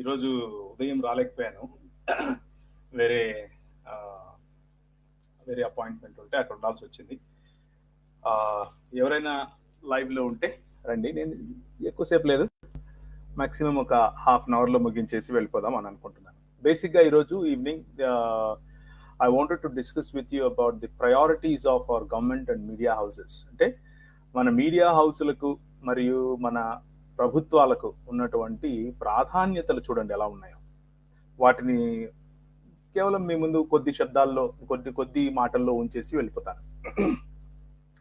ఈరోజు ఉదయం రాలేకపోయాను. వేరే ఆ, వేరే అపాయింట్మెంట్ ఉంటే అక్కడ ఉండాల్సి వచ్చింది. ఆ, ఎవరైనా లైవ్లో ఉంటే రండి. నేను ఎక్కువసేపు లేదు, మాక్సిమం ఒక హాఫ్ అన్ అవర్లో ముగించేసి వెళ్ళిపోదాం అని అనుకుంటున్నాను. బేసిక్గా ఈరోజు evening I wanted to discuss with you about the priorities of our government and media houses. అంటే మన మీడియా హౌసులకు మరియు మన ప్రభుత్వాలకు ఉన్నటువంటి ప్రాధాన్యతలు చూడండి ఎలా ఉన్నాయో. వాటిని కేవలం మీ ముందు కొద్ది శబ్దాల్లో కొద్ది మాటల్లో ఉంచేసి వెళ్ళిపోతాను.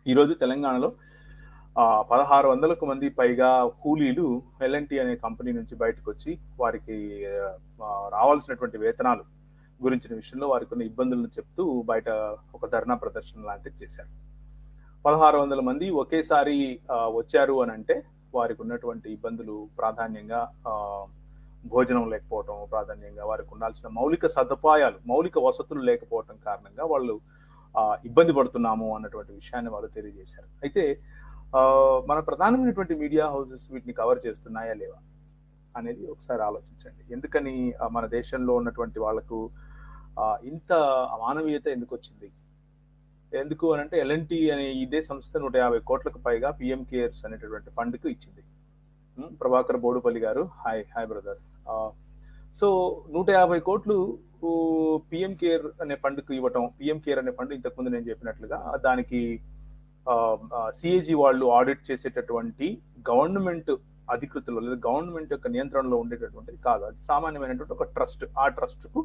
ఈరోజు తెలంగాణలో 1600కు మంది పైగా కూలీలు ఎల్ఎన్టీ అనే కంపెనీ నుంచి బయటకు వచ్చి వారికి రావాల్సినటువంటి వేతనాలు గురించిన విషయంలో వారికి ఉన్న ఇబ్బందులను చెప్తూ బయట ఒక ధర్నా ప్రదర్శన లాంటిది చేశారు. 1600 మంది ఒకేసారి వచ్చారు అని అంటే వారికి ఉన్నటువంటి ఇబ్బందులు ప్రాధాన్యంగా భోజనం లేకపోవటం, ప్రాధాన్యంగా వారికి ఉండాల్సిన మౌలిక సదుపాయాలు, మౌలిక వసతులు లేకపోవటం కారణంగా వాళ్ళు ఇబ్బంది పడుతున్నాము అన్నటువంటి విషయాన్ని వాళ్ళు తెలియజేశారు. అయితే మన ప్రధానమైనటువంటి మీడియా హౌసెస్ వీటిని కవర్ చేస్తున్నాయా లేవా అనేది ఒకసారి ఆలోచించండి. ఎందుకని మన దేశంలో ఉన్నటువంటి వాళ్లకు ఇంత అమానవీయత ఎందుకు వచ్చింది? ఎందుకు అని అంటే ఎల్ఎన్టీ అనే ఇదే సంస్థ 150 కోట్లకు పైగా పిఎం కేర్స్ అనేటటువంటి ఫండ్కు ఇచ్చింది. ప్రభాకర్ బోడుపల్లి గారు, హాయ్ బ్రదర్. సో 150 కోట్లు పిఎం కేర్ అనే ఫండ్కు ఇవ్వటం. పిఎం కేర్ అనే ఫండ్ ఇంతకుముందు నేను చెప్పినట్లుగా దానికి సిఏజీ వాళ్ళు ఆడిట్ చేసేటటువంటి గవర్నమెంట్ అధికృతులు లేదా గవర్నమెంట్ యొక్క నియంత్రణలో ఉండేటటువంటిది కాదు. అది సామాన్యమైనటువంటి ఒక ట్రస్ట్. ఆ ట్రస్ట్కు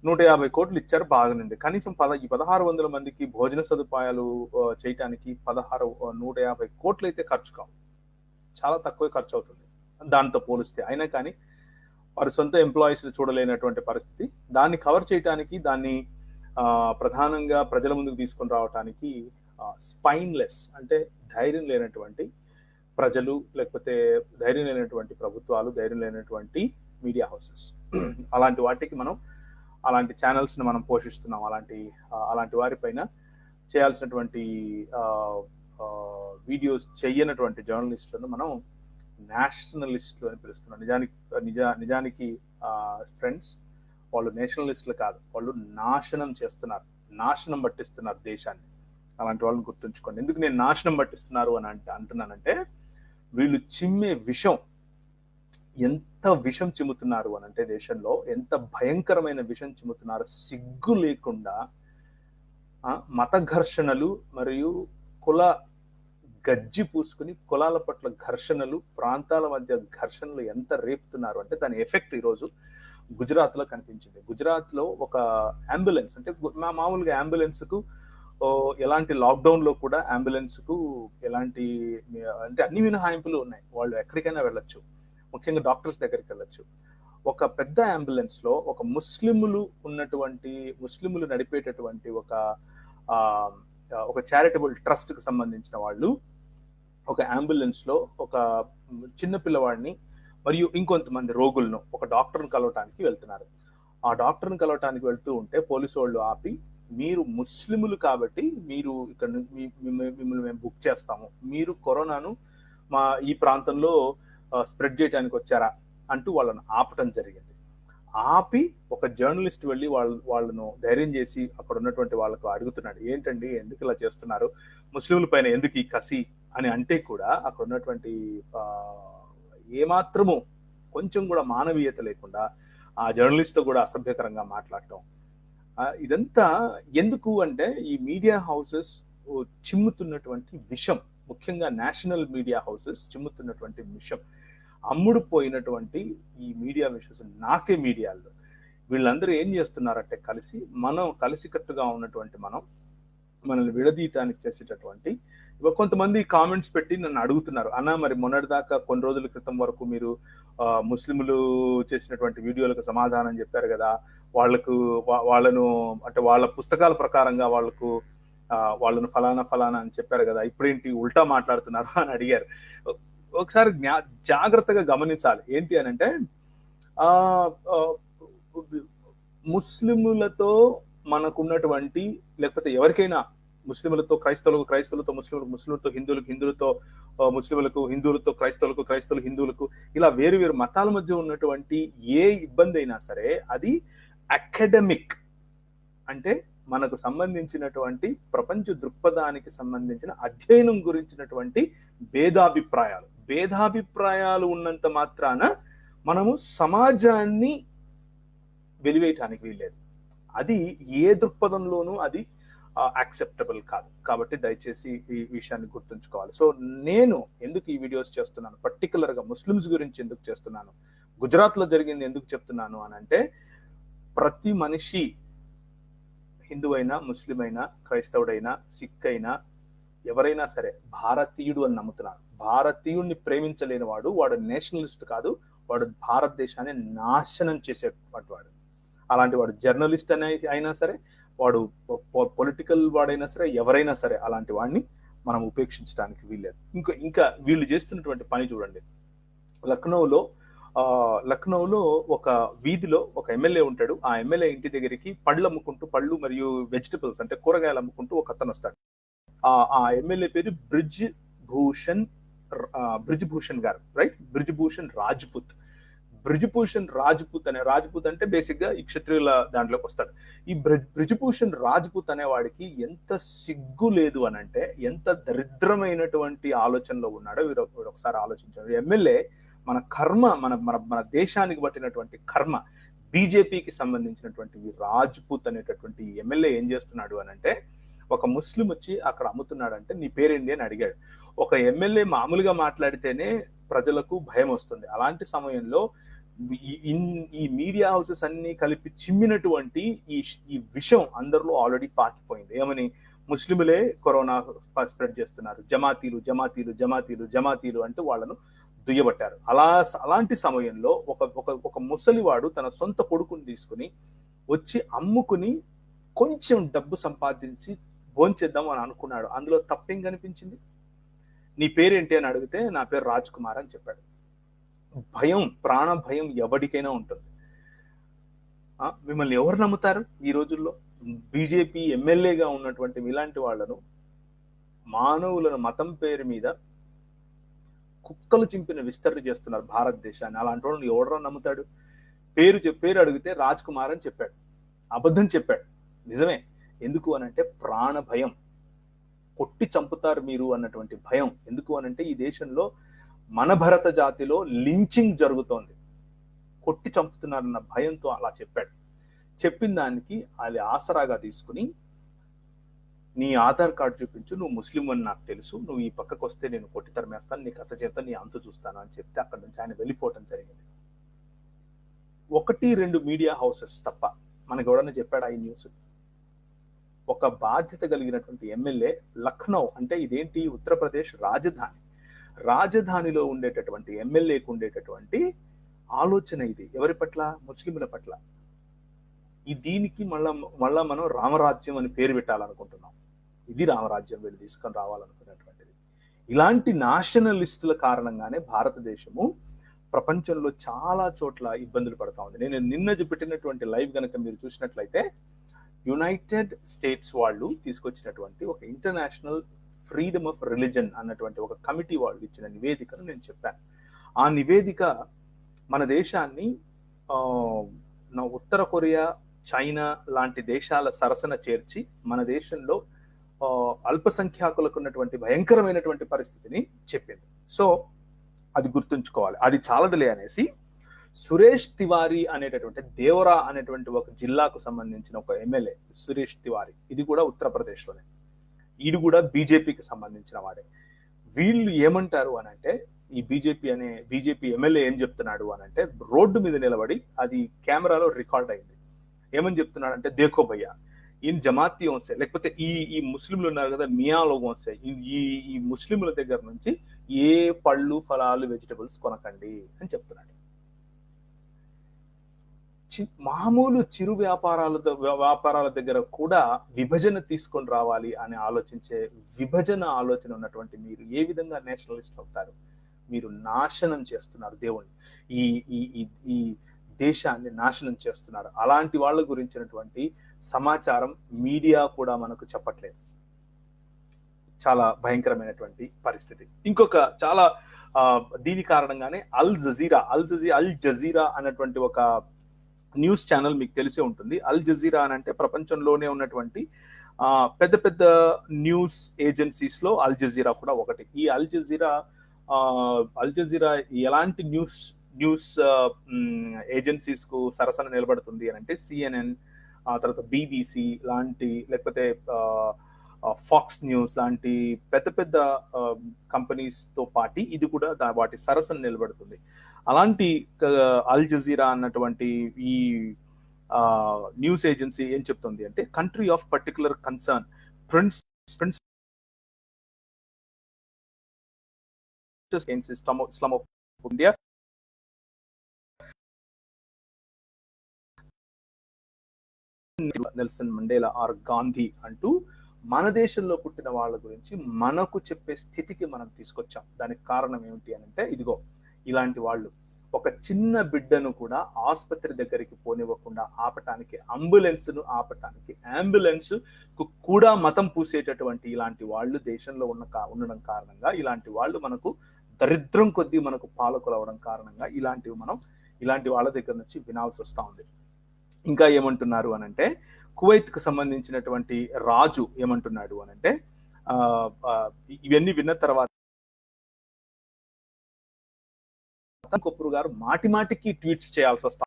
150 కోట్లు ఇచ్చారు, బాగానుంది. కనీసం 1600 మందికి భోజన సదుపాయాలు చేయటానికి 150 కోట్లు అయితే ఖర్చు కావు, చాలా తక్కువ ఖర్చు అవుతుంది దాంతో పోలిస్తే. అయినా కానీ వారి సొంత ఎంప్లాయీస్ చూడలేనటువంటి పరిస్థితి. దాన్ని కవర్ చేయడానికి, దాన్ని ప్రధానంగా ప్రజల ముందుకు తీసుకొని రావడానికి స్పైన్లెస్ అంటే ధైర్యం లేనటువంటి ప్రజలు, లేకపోతే ధైర్యం లేనటువంటి ప్రభుత్వాలు, ధైర్యం లేనటువంటి మీడియా హౌసెస్, అలాంటి వాటికి మనం అలాంటి ఛానల్స్ని మనం పోషిస్తున్నాం. అలాంటి వారిపైన చేయాల్సినటువంటి వీడియోస్ చెయ్యనటువంటి జర్నలిస్టులను మనం నేషనలిస్టులు అని పిలుస్తున్నాం. నిజానికి ఫ్రెండ్స్, వాళ్ళు నేషనలిస్టులు కాదు, వాళ్ళు నాశనం చేస్తున్నారు, నాశనం పట్టిస్తున్నారు దేశాన్ని. అలాంటి వాళ్ళని గుర్తుంచుకోండి. ఎందుకు నేను నాశనం పట్టిస్తున్నారు అని అంటున్నానంటే, వీళ్ళు చిమ్మే విషం, ఎంత విషం చిమ్ముతున్నారు అని అంటే, దేశంలో ఎంత భయంకరమైన విషం చిమ్ముతున్నారు. సిగ్గు లేకుండా మత ఘర్షణలు మరియు కుల గజ్జి పూసుకుని కులాల పట్ల ఘర్షణలు, ప్రాంతాల మధ్య ఘర్షణలు ఎంత రేపుతున్నారు అంటే దాని ఎఫెక్ట్ ఈరోజు గుజరాత్లో కనిపించింది. గుజరాత్లో ఒక అంబులెన్స్, అంటే మామూలుగా అంబులెన్స్కు ఎలాంటి లాక్డౌన్లో కూడా అంబులెన్స్కు ఎలాంటి అంటే అన్ని మినహాయింపులు ఉన్నాయి. వాళ్ళు ఎక్కడికైనా వెళ్ళొచ్చు, ముఖ్యంగా డాక్టర్స్ దగ్గరికి వెళ్ళొచ్చు. ఒక పెద్ద అంబులెన్స్లో ఒక ముస్లిములు నడిపేటటువంటి ఒక చారిటబుల్ ట్రస్ట్కి సంబంధించిన వాళ్ళు ఒక అంబులెన్స్లో ఒక చిన్న పిల్లవాడిని మరియు ఇంకొంతమంది రోగులను ఒక డాక్టర్ని కలవటానికి వెళ్తున్నారు. ఆ డాక్టర్ని కలవటానికి వెళ్తూ ఉంటే పోలీసు వాళ్ళు ఆపి, మీరు ముస్లిములు కాబట్టి మీరు ఇక్కడ మిమ్మల్ని మేము బుక్ చేస్తాము, మీరు కరోనాను ఈ ప్రాంతంలో స్ప్రెడ్ చేయడానికి వచ్చారా అంటూ వాళ్ళను ఆపటం జరిగింది. ఆపి ఒక జర్నలిస్ట్ వెళ్ళి వాళ్ళను ధైర్యం చేసి అక్కడ ఉన్నటువంటి వాళ్ళకు అడుగుతున్నాడు, ఏంటండి ఎందుకు ఇలా చేస్తున్నారు, ముస్లింల పైన ఎందుకు ఈ కసి అని అంటే కూడా అక్కడ ఉన్నటువంటి ఏమాత్రము కొంచెం కూడా మానవీయత లేకుండా ఆ జర్నలిస్ట్తో కూడా అసభ్యకరంగా మాట్లాడటం. ఇదంతా ఎందుకు అంటే ఈ మీడియా హౌసెస్ చిమ్ముతున్నటువంటి విషం, ముఖ్యంగా నేషనల్ మీడియా హౌసెస్ చిమ్ముతున్నటువంటి విషం, అమ్ముడుపోయినటువంటి ఈ మీడియా విషయస్ నాకే మీడియాల్లో వీళ్ళందరూ ఏం చేస్తున్నారంటే కలిసికట్టుగా ఉన్నటువంటి మనల్ని విడదీయటానికి చేసేటటువంటి కొంతమంది కామెంట్స్ పెట్టి నన్ను అడుగుతున్నారు, అన్న మరి మొన్నటిదాకా కొన్ని రోజుల క్రితం వరకు మీరు ముస్లింలు చేసినటువంటి వీడియోలకు సమాధానం చెప్పారు కదా, వాళ్ళను అంటే వాళ్ళ పుస్తకాల ప్రకారంగా వాళ్ళను ఫలానా అని చెప్పారు కదా, ఇప్పుడేంటి ఉల్టా మాట్లాడుతున్నారు అని అడిగారు. ఒకసారి జాగ్రత్తగా గమనించాలి. ఏంటి అని అంటే ముస్లిములతో మనకున్నటువంటి, లేకపోతే ఎవరికైనా ముస్లింలతో క్రైస్తవులకు, క్రైస్తవులతో ముస్లింలకు, ముస్లింలతో హిందువులకు, హిందువులతో ముస్లింలకు, హిందువులతో క్రైస్తవులకు, క్రైస్తవులకు హిందువులకు, ఇలా వేరు వేరు మతాల మధ్య ఉన్నటువంటి ఏ ఇబ్బంది అయినా సరే అది అకాడమిక్, అంటే మనకు సంబంధించినటువంటి ప్రపంచ దృక్పథానికి సంబంధించిన అధ్యయనం గురించినటువంటి భేదాభిప్రాయాలు ఉన్నంత మాత్రాన మనము సమాజాన్ని వెలివేయటానికి వీల్లేదు. అది ఏ దృక్పథంలోనూ అది యాక్సెప్టబుల్ కాదు. కాబట్టి దయచేసి ఈ విషయాన్ని గుర్తుంచుకోవాలి. సో నేను ఎందుకు ఈ వీడియోస్ చేస్తున్నాను, పర్టికులర్ గా ముస్లిమ్స్ గురించి ఎందుకు చేస్తున్నాను, గుజరాత్ లో జరిగింది ఎందుకు చెప్తున్నాను అని అంటే, ప్రతి మనిషి హిందూ అయినా, ముస్లిం అయినా, క్రైస్తవుడైనా, సిక్ అయినా, ఎవరైనా సరే భారతీయుడు అని నమ్ముతున్నాను. భారతీయుడిని ప్రేమించలేని వాడు నేషనలిస్ట్ కాదు, వాడు భారతదేశాన్ని నాశనం చేసేటువంటి వాడు. అలాంటి వాడు జర్నలిస్ట్ అయినా సరే, వాడు పొలిటికల్ వాడైనా సరే, ఎవరైనా సరే అలాంటి వాడిని మనం ఉపేక్షించడానికి వీల్లేదు. ఇంకా వీళ్ళు చేస్తున్నటువంటి పని చూడండి. లక్నోలో ఒక వీధిలో ఒక ఎమ్మెల్యే ఉంటాడు. ఆ ఎమ్మెల్యే ఇంటి దగ్గరికి పళ్ళు మరియు వెజిటబుల్స్ అంటే కూరగాయలు అమ్ముకుంటూ ఒక అతను వస్తాడు. ఆ ఎమ్మెల్యే పేరు బ్రిజ్ భూషణ్ గారు, రైట్? బ్రిజ్ భూషణ్ రాజ్పుత్ అనే, రాజ్పుత్ అంటే బేసిక్ గా ఈ క్షత్రియుల దాంట్లోకి వస్తాడు. ఈ బ్రిజ్భూషణ్ రాజ్పుత్ అనే వాడికి ఎంత సిగ్గు లేదు అని అంటే, ఎంత దరిద్రమైనటువంటి ఆలోచనలో ఉన్నాడో వీరు ఒకసారి ఆలోచించారు. ఎమ్మెల్యే మన కర్మ, మన దేశానికి పట్టినటువంటి కర్మ, బీజేపీకి సంబంధించినటువంటి రాజ్పుత్ అనేటటువంటి ఎమ్మెల్యే ఏం చేస్తున్నాడు అని అంటే, ఒక ముస్లిం వచ్చి అక్కడ అమ్ముతున్నాడంటే నీ పేరేంటి అని అడిగాడు. ఒక ఎమ్మెల్యే మామూలుగా మాట్లాడితేనే ప్రజలకు భయం వస్తుంది. అలాంటి సమయంలో ఈ మీడియా హౌసెస్ అన్ని కలిపి చిమ్మినటువంటి ఈ విషయం అందరిలో ఆల్రెడీ పాకిపోయింది. ఏమని? ముస్లింలే కరోనా స్ప్రెడ్ చేస్తున్నారు, జమాతీలు అంటూ వాళ్ళను దుయ్యబట్టారు. అలాంటి సమయంలో ఒక ముసలివాడు తన సొంత కొడుకుని తీసుకుని వచ్చి అమ్ముకుని కొంచెం డబ్బు సంపాదించి భోంచేద్దాం అని అనుకున్నాడు. అందులో తప్పేం కనిపించింది? నీ పేరేంటి అని అడిగితే నా పేరు రాజ్ కుమార్ అని చెప్పాడు. భయం, ప్రాణ భయం ఎవరికైనా ఉంటుంది. మిమ్మల్ని ఎవరు నమ్ముతారు ఈ రోజుల్లో? బీజేపీ ఎమ్మెల్యేగా ఉన్నటువంటి ఇలాంటి వాళ్లను, మానవులను మతం పేరు మీద కుక్కలు చింపిన విస్తరణ చేస్తున్నారు భారతదేశాన్ని. అలాంటి వాళ్ళని ఎవడరా నమ్ముతాడు? పేరు అడిగితే రాజ్ కుమార్ అని చెప్పాడు. అబద్ధం చెప్పాడు. నిజమే. ఎందుకు అనంటే ప్రాణ భయం, కొట్టి చంపుతారు మీరు అన్నటువంటి భయం. ఎందుకు అనంటే ఈ దేశంలో మన భరత జాతిలో లించింగ్ జరుగుతోంది, కొట్టి చంపుతున్నారన్న భయంతో అలా చెప్పాడు. చెప్పిన దానికి అది ఆసరాగా తీసుకుని, నీ ఆధార్ కార్డు చూపించు, నువ్వు ముస్లిం అని నాకు తెలుసు, నువ్వు ఈ పక్కకు వస్తే నేను కొట్టి తరిమేస్తాను, నీ కథ చేత నీ అంతు చూస్తాను అని చెప్తే అక్కడి నుంచి ఆయన వెళ్ళిపోవటం జరిగింది. 1-2 మీడియా హౌసెస్ తప్ప మనకి ఎవడన్నా చెప్పాడా ఈ న్యూస్? ఒక బాధ్యత కలిగినటువంటి ఎమ్మెల్యే, లక్నో అంటే ఇదేంటి? ఉత్తరప్రదేశ్ రాజధానిలో ఉండేటటువంటి ఎమ్మెల్యేకు ఉండేటటువంటి ఆలోచన ఇది. ఎవరి పట్ల? ముస్లింల పట్ల. దీనికి మళ్ళా మనం రామరాజ్యం అని పేరు పెట్టాలనుకుంటున్నాం. ఇది రామరాజ్యం వీళ్ళు తీసుకొని రావాలనుకున్నటువంటిది. ఇలాంటి నేషనలిస్టుల కారణంగానే భారతదేశము ప్రపంచంలో చాలా చోట్ల ఇబ్బందులు పడతా ఉంది. నేను నిన్న పెట్టినటువంటి లైవ్ కనుక మీరు చూసినట్లయితే, యునైటెడ్ స్టేట్స్ వాళ్ళు తీసుకొచ్చినటువంటి ఒక ఇంటర్నేషనల్ ఫ్రీడమ్ ఆఫ్ రిలీజన్ అన్నటువంటి ఒక కమిటీ వాళ్ళు ఇచ్చిన నివేదికను నేను చెప్పాను. ఆ నివేదిక మన దేశాన్ని ఉత్తర కొరియా, చైనా లాంటి దేశాల సరసన చేర్చి మన దేశంలో అల్పసంఖ్యాకులకు ఉన్నటువంటి భయంకరమైనటువంటి పరిస్థితిని చెప్పింది. సో అది గుర్తుంచుకోవాలి. అది చాలదులే అనేసి సురేష్ తివారీ అనేటటువంటి దేవరా అనేటువంటి ఒక జిల్లాకు సంబంధించిన ఒక ఎమ్మెల్యే సురేష్ తివారీ, ఇది కూడా ఉత్తరప్రదేశ్లోనే, ఇది కూడా బీజేపీకి సంబంధించిన వాడే. వీళ్ళు ఏమంటారు అని అంటే, ఈ బీజేపీ ఎమ్మెల్యే ఏం చెప్తున్నాడు అని అంటే, రోడ్డు మీద నిలబడి, అది కెమెరాలో రికార్డ్ అయింది, ఏమని చెప్తున్నాడు అంటే, దేఖో భయ్యా ఈ జమాతీయోं से, లేకపోతే ఈ ముస్లింలు ఉన్నారు కదా, మియా లోగోं से, ఈ ముస్లింల దగ్గర నుంచి ఏ పళ్ళు, ఫలాలు, వెజిటబుల్స్ కొనకండి అని చెప్తున్నాడు. మామూలు చిరు వ్యాపారాల దగ్గర కూడా విభజన తీసుకొని రావాలి అని ఆలోచించే విభజన ఆలోచన ఉన్నటువంటి మీరు ఏ విధంగా నేషనలిస్ట్ అవుతారు? మీరు నాశనం చేస్తున్నారు దేవుణ్ణి, ఈ దేశాన్ని నాశనం చేస్తున్నారు. అలాంటి వాళ్ళ గురించినటువంటి సమాచారం మీడియా కూడా మనకు చెప్పట్లేదు. చాలా భయంకరమైనటువంటి పరిస్థితి. ఇంకొక చాలా దీని కారణంగానే అల్ జజీరా అన్నటువంటి ఒక న్యూస్ ఛానల్ మీకు తెలిసే ఉంటుంది. అల్ జజీరా అని అంటే ప్రపంచంలోనే ఉన్నటువంటి పెద్ద పెద్ద న్యూస్ ఏజెన్సీస్ లో అల్ జజీరా కూడా ఒకటి. ఈ అల్ జజీరా ఎలాంటి న్యూస్ ఏజెన్సీస్ కు సరసన నిలబడుతుంది అని అంటే సిఎన్ఎన్, తర్వాత బీబీసీ లాంటి, లేకపోతే ఫాక్స్ న్యూస్ లాంటి పెద్ద పెద్ద కంపెనీస్ తో పాటు ఇది కూడా వాటి సరసన నిలబడుతుంది. అలాంటి అల్ జజీరా అన్నటువంటి ఈ న్యూస్ ఏజెన్సీ ఏం చెప్తుంది అంటే, కంట్రీ ఆఫ్ పర్టికులర్ కన్సర్న్ ప్రిన్స్ ఇస్లాం of India Nelson Mandela or Gandhi అంటూ మన దేశంలో పుట్టిన వాళ్ళ గురించి మనకు చెప్పే స్థితికి మనం తీసుకొచ్చాం. దానికి కారణం ఏమిటి అని అంటే, ఇదిగో ఇలాంటి వాళ్ళు ఒక చిన్న బిడ్డను కూడా ఆసుపత్రి దగ్గరికి పోనివ్వకుండా ఆపటానికి, అంబులెన్స్ కు కూడా మతం పూసేటటువంటి ఇలాంటి వాళ్ళు దేశంలో ఉండడం కారణంగా, ఇలాంటి వాళ్ళు మనకు దరిద్రం కొద్దీ మనకు పాలకులు అవడం కారణంగా ఇలాంటి వాళ్ళ దగ్గర నుంచి వినాల్సి వస్తా ఉంది. ఇంకా ఏమంటున్నారు అనంటే, కువైత్ కు సంబంధించినటువంటి రాజు ఏమంటున్నాడు అనంటే, ఇవన్నీ విన్న తర్వాత కపూర్ గారు మాటిమాటికి ట్వీట్స్ చేయాల్సి వస్తా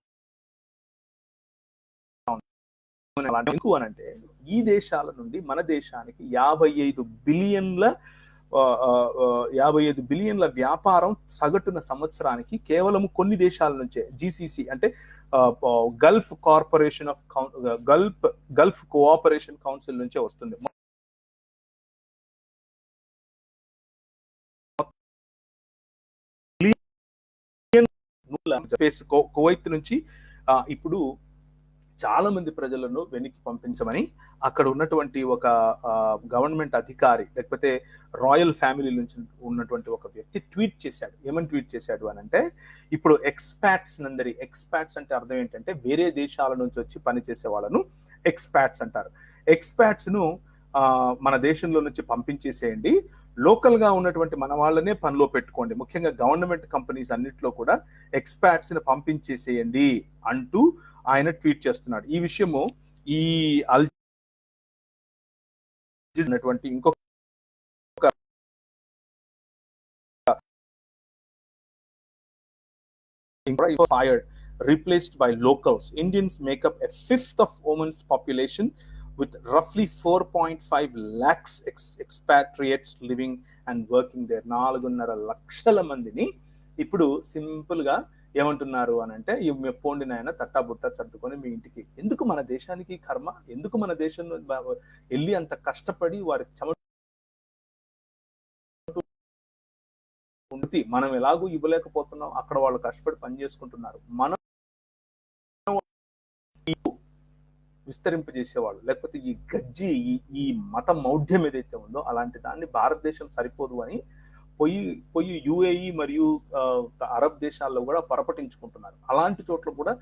అనంటే, ఈ దేశాల నుండి మన దేశానికి 55 బిలియన్ల వ్యాపారం సగటున సంవత్సరానికి కేవలం కొన్ని దేశాల నుంచే, జిసిసి అంటే గల్ఫ్ కోఆపరేషన్ కౌన్సిల్ నుంచే వస్తుంది. కువైత్ నుంచి ఇప్పుడు చాలా మంది ప్రజలను వెనక్కి పంపించమని అక్కడ ఉన్నటువంటి ఒక గవర్నమెంట్ అధికారి, లేకపోతే రాయల్ ఫ్యామిలీ నుంచి ఉన్నటువంటి ఒక వ్యక్తి ట్వీట్ చేశాడు. ఏమని ట్వీట్ చేశాడు అని అంటే, ఇప్పుడు ఎక్స్పాట్స్ అంటే అర్థం ఏంటంటే, వేరే దేశాల నుంచి వచ్చి పనిచేసే వాళ్ళను ఎక్స్పాట్స్ అంటారు. ఎక్స్పాట్స్ ను మన దేశంలో నుంచి పంపించేసేయండి, లోకల్ గా ఉన్నటువంటి మన వాళ్ళనే పనిలో పెట్టుకోండి, ముఖ్యంగా గవర్నమెంట్ కంపెనీస్ అన్నిట్లో కూడా ఎక్స్పాట్స్ ని పంపించేసేయండి అంటూ ఆయన ట్వీట్ చేస్తున్నాడు. ఈ విషయము ఈ అల్ అన్నటువంటి ఇంకొక fired, replaced by locals. Indians make up a fifth of Oman's population with roughly 4.5 lakhs expatriates living and working there. 4.5 లక్షల మందిని ఇప్పుడు సింపుల్ గా ఏమంటున్నారు అని అంటే, పోండి నాయన తట్టా బుట్ట సర్దుకొని మీ ఇంటికి. ఎందుకు మన దేశానికి కర్మ? ఎందుకు మన దేశంలో వెళ్ళి అంత కష్టపడి వారి మనం ఎలాగూ ఇవ్వలేకపోతున్నాం, అక్కడ వాళ్ళు కష్టపడి పని చేసుకుంటున్నారు. మనం విస్తరింపజేసేవాళ్ళు, లేకపోతే ఈ గజ్జి ఈ మత మౌఢ్యం ఏదైతే ఉందో అలాంటి దాన్ని భారతదేశం సరిపోదు అని పోయి యుఏఈ మరియు అరబ్ దేశాల్లో కూడా పరపటించుకుంటున్నారు. అలాంటి చోట్ల కూడా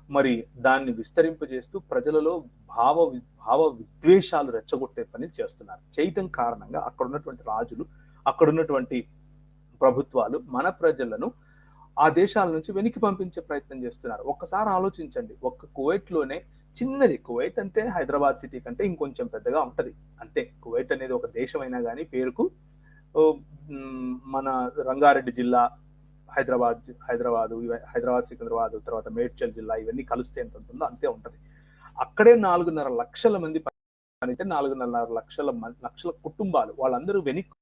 మరి దాన్ని విస్తరింపజేస్తూ ప్రజలలో భావ విద్వేషాలు రెచ్చగొట్టే పని చేస్తున్నారు. చేయటం కారణంగా అక్కడ ఉన్నటువంటి రాజులు, అక్కడ ఉన్నటువంటి ప్రభుత్వాలు మన ప్రజలను ఆ దేశాల నుంచి వెనక్కి పంపించే ప్రయత్నం చేస్తున్నారు. ఒక్కసారి ఆలోచించండి, ఒక్క కువైట్ లోనే, చిన్నది కువైట్ అంటే హైదరాబాద్ సిటీ కంటే ఇంకొంచెం పెద్దగా ఉంటది అంతే. కువైట్ అనేది ఒక దేశం అయినా కానీ పేరుకు మన రంగారెడ్డి జిల్లా, హైదరాబాద్ సికింద్రాబాద్, తర్వాత మేడ్చల్ జిల్లా, ఇవన్నీ కలిస్తే ఎంత ఉంటుందో అంతే ఉంటది. అక్కడే 4.5 లక్షల మంది, అంటే 4.5 లక్షల కుటుంబాలు, వాళ్ళందరూ వెనక్కి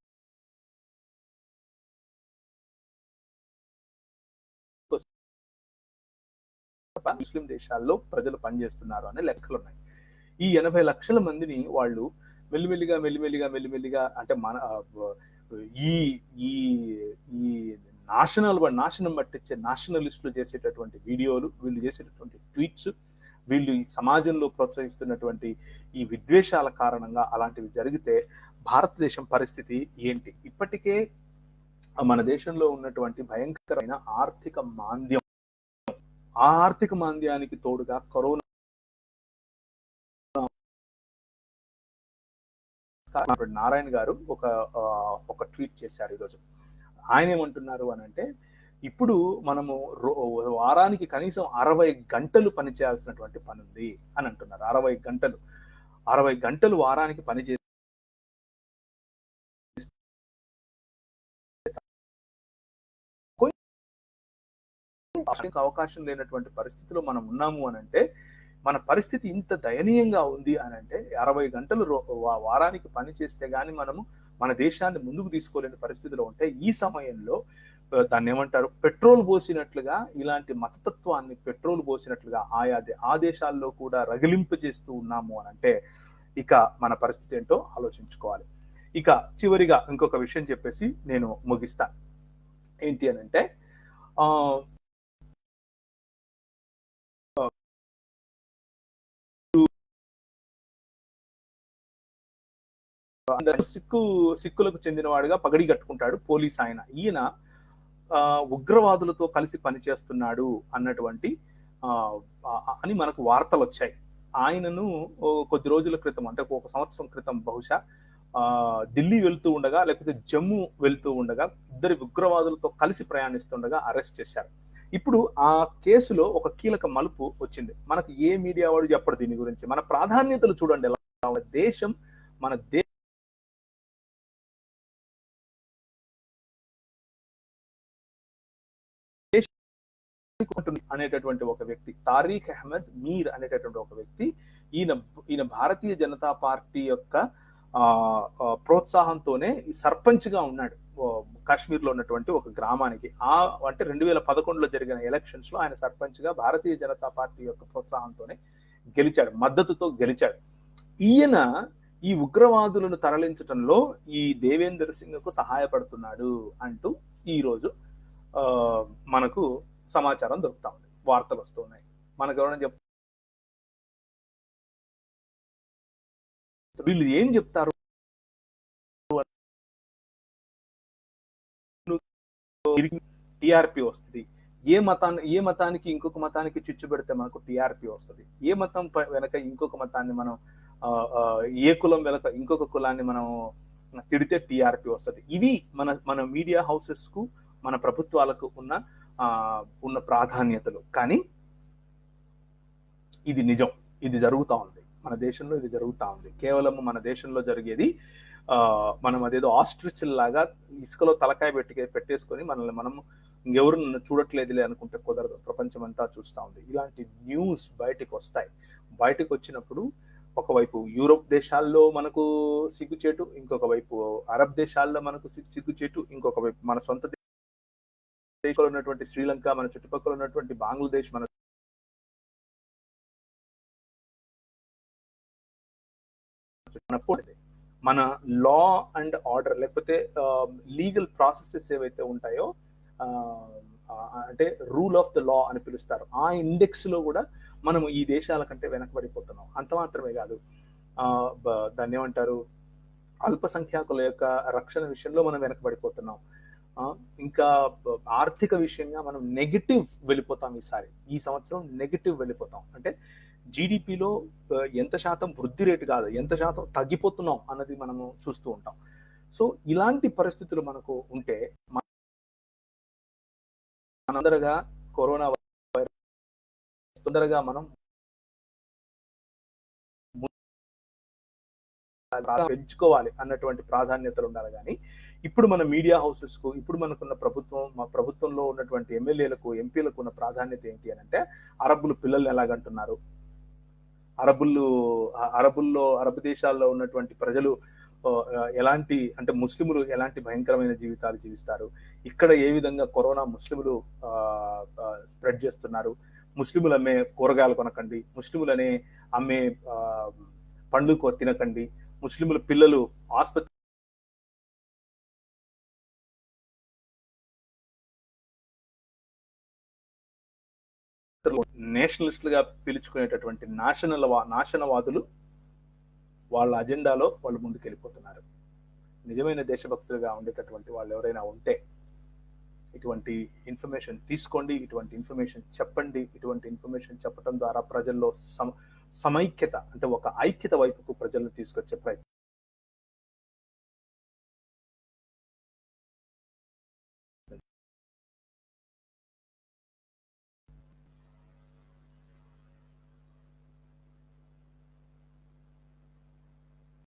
ముస్లిం దేశాల్లో ప్రజలు పనిచేస్తున్నారు అనే లెక్కలు ఉన్నాయి. ఈ 80 లక్షల మందిని వాళ్ళు మెల్లిమెల్లిగా అంటే మన ఈ నాశనం పట్టించే నాషనలిస్టులు చేసేటటువంటి వీడియోలు, వీళ్ళు చేసేటటువంటి ట్వీట్స్, వీళ్ళు ఈ సమాజంలో ప్రోత్సహిస్తున్నటువంటి ఈ విద్వేషాల కారణంగా అలాంటివి జరిగితే భారతదేశం పరిస్థితి ఏంటి? ఇప్పటికే మన దేశంలో ఉన్నటువంటి భయంకరమైన ఆర్థిక మాంద్యం, ఆ ఆర్థిక మాంద్యానికి తోడుగా కరోనా నారాయణ గారు ఒక ట్వీట్ చేశారు ఈరోజు. ఆయన ఏమంటున్నారు అని అంటే, ఇప్పుడు మనము వారానికి కనీసం 60 గంటలు పనిచేయాల్సినటువంటి పని ఉంది అని అంటున్నారు. 60 గంటలు వారానికి పని చేసి అవకాశం లేనటువంటి పరిస్థితిలో మనం ఉన్నాము అని అంటే, మన పరిస్థితి ఇంత దయనీయంగా ఉంది అని అంటే, 60 గంటలు వారానికి పని చేస్తే గానీ మనము మన దేశాన్ని ముందుకు తీసుకోలేని పరిస్థితిలో ఉంటే, ఈ సమయంలో దాన్ని ఏమంటారు, పెట్రోల్ పోసినట్లుగా ఇలాంటి మతతత్వాన్ని పెట్రోల్ పోసినట్లుగా ఆ దేశాల్లో కూడా రగిలింపజేస్తూ ఉన్నాము అని అంటే, ఇక మన పరిస్థితి ఏంటో ఆలోచించుకోవాలి. ఇక చివరిగా ఇంకొక విషయం చెప్పేసి నేను ముగిస్తాను. ఏంటి అని అంటే, సిక్కులకు చెందినవాడుగా పగడి కట్టుకుంటాడు పోలీస్ ఆయన. ఈయన ఉగ్రవాదులతో కలిసి పనిచేస్తున్నాడు అన్నటువంటి అని మనకు వార్తలు వచ్చాయి. ఆయనను కొద్ది రోజుల క్రితం, అంటే 1 సంవత్సరం క్రితం బహుశా, ఢిల్లీ వెళ్తూ ఉండగా లేకపోతే జమ్మూ వెళ్తూ ఉండగా 2 ఉగ్రవాదులతో కలిసి ప్రయాణిస్తుండగా అరెస్ట్ చేశారు. ఇప్పుడు ఆ కేసులో ఒక కీలక మలుపు వచ్చింది. మనకు ఏ మీడియా వాడు చెప్పడు దీని గురించి. మన ప్రాధాన్యతలు చూడండి ఎలా. దేశం మన అనేటటువంటి ఒక వ్యక్తి, తారీఖ్ అహ్మద్ మీర్ అనేటటువంటి ఒక వ్యక్తి, ఈయన భారతీయ జనతా పార్టీ యొక్క ప్రోత్సాహంతోనే సర్పంచ్ గా ఉన్నాడు కాశ్మీర్ లో ఉన్నటువంటి ఒక గ్రామానికి. అంటే 2011లో జరిగిన ఎలక్షన్స్ లో ఆయన సర్పంచ్ గా భారతీయ జనతా పార్టీ యొక్క ప్రోత్సాహంతోనే గెలిచాడు, మద్దతుతో గెలిచాడు. ఈయన ఈ ఉగ్రవాదులను తరలించడంలో ఈ దేవేందర్ సింగ్ కు సహాయపడుతున్నాడు అంటూ ఈ రోజు మనకు సమాచారం దొరుకుతా ఉంది, వార్తలు వస్తున్నాయి. మనకు ఎవరైనా చెప్తారు, వీళ్ళు ఏం చెప్తారు, టిఆర్పి వస్తుంది. ఏ మతానికి ఇంకొక మతానికి చిచ్చు పెడితే మనకు టిఆర్పి వస్తుంది. ఏ మతం వెనక ఇంకొక మతాన్ని మనం, ఏ కులం వెనక ఇంకొక కులాన్ని మనం తిడితే టిఆర్పి వస్తుంది. ఇవి మన మీడియా హౌసెస్ కు, మన ప్రభుత్వాలకు ఉన్న ప్రాధాన్యతలు. కానీ ఇది నిజం, ఇది జరుగుతూ ఉంది మన దేశంలో, ఇది జరుగుతూ ఉంది. కేవలం మన దేశంలో జరిగేది మనం అదేదో ఆస్ట్రిచ్ లాగా ఇసుకలో తలకాయ పెట్టేసుకొని మనల్ని మనం ఇంకెవరు నన్ను చూడట్లేదులే అనుకుంటే కుదరదు. ప్రపంచం అంతా చూస్తూ ఉంది. ఇలాంటి న్యూస్ బయటకు వస్తాయి. బయటకు వచ్చినప్పుడు ఒకవైపు యూరోప్ దేశాల్లో మనకు సిగ్గుచేటు, ఇంకొక వైపు అరబ్ దేశాల్లో మనకు సిగ్గుచేటు, ఇంకొక వైపు మన సొంత దేశంలో ఉన్నటువంటి శ్రీలంక, మన చుట్టుపక్కల ఉన్నటువంటి బంగ్లాదేశ్, మన లా అండ్ ఆర్డర్ లేకపోతే లీగల్ ప్రాసెసెస్ ఏవైతే ఉంటాయో, అంటే రూల్ ఆఫ్ ద లా అని పిలుస్తారు, ఆ ఇండెక్స్ లో కూడా మనము ఈ దేశాల కంటే వెనకబడిపోతున్నాం. అంత మాత్రమే కాదు, దాన్ని ఏమంటారు, అల్పసంఖ్యాకుల యొక్క రక్షణ విషయంలో మనం వెనకబడిపోతున్నాం. ఇంకా ఆర్థిక విషయంగా మనం నెగిటివ్ వెళ్ళిపోతాం. ఈ సంవత్సరం నెగిటివ్ వెళ్ళిపోతాం. అంటే జీడిపిలో ఎంత శాతం వృద్ధి రేటు కాదు, ఎంత శాతం తగ్గిపోతున్నాం అన్నది మనము చూస్తూ ఉంటాం. సో ఇలాంటి పరిస్థితులు మనకు ఉంటే మనందరగా కరోనా వైరస్ తొందరగా మనం పెంచుకోవాలి అన్నటువంటి ప్రాధాన్యతలు ఉండాలి. కానీ ఇప్పుడు మన మీడియా హౌసెస్ కు, ఇప్పుడు మనకున్న ప్రభుత్వంలో ఉన్నటువంటి ఎమ్మెల్యేలకు, ఎంపీలకు ఉన్న ప్రాధాన్యత ఏంటి అని అంటే, అరబ్బులు పిల్లల్ని ఎలాగంటున్నారు, అరబ్ దేశాల్లో ఉన్నటువంటి ప్రజలు ఎలాంటి, అంటే ముస్లింలు ఎలాంటి భయంకరమైన జీవితాలు జీవిస్తారు, ఇక్కడ ఏ విధంగా కరోనా ముస్లింలు స్ప్రెడ్ చేస్తున్నారు, ముస్లింలు అమ్మే కూరగాయలు కొనకండి, ముస్లింలనే అమ్మే పండ్లు తినకండి, ముస్లింల పిల్లలు ఆసుపత్రి నేషనలిస్టులుగా పిలుచుకునేటటువంటి నాశనవాదులు వాళ్ళ అజెండాలో వాళ్ళు ముందుకెళ్ళిపోతున్నారు. నిజమైన దేశభక్తులుగా ఉండేటటువంటి వాళ్ళు ఎవరైనా ఉంటే ఇటువంటి ఇన్ఫర్మేషన్ తీసుకోండి, ఇటువంటి ఇన్ఫర్మేషన్ చెప్పండి. ఇటువంటి ఇన్ఫర్మేషన్ చెప్పడం ద్వారా ప్రజల్లో సమైక్యత, అంటే ఒక ఐక్యత వైపుకు ప్రజలను తీసుకొచ్చే ప్రయత్నం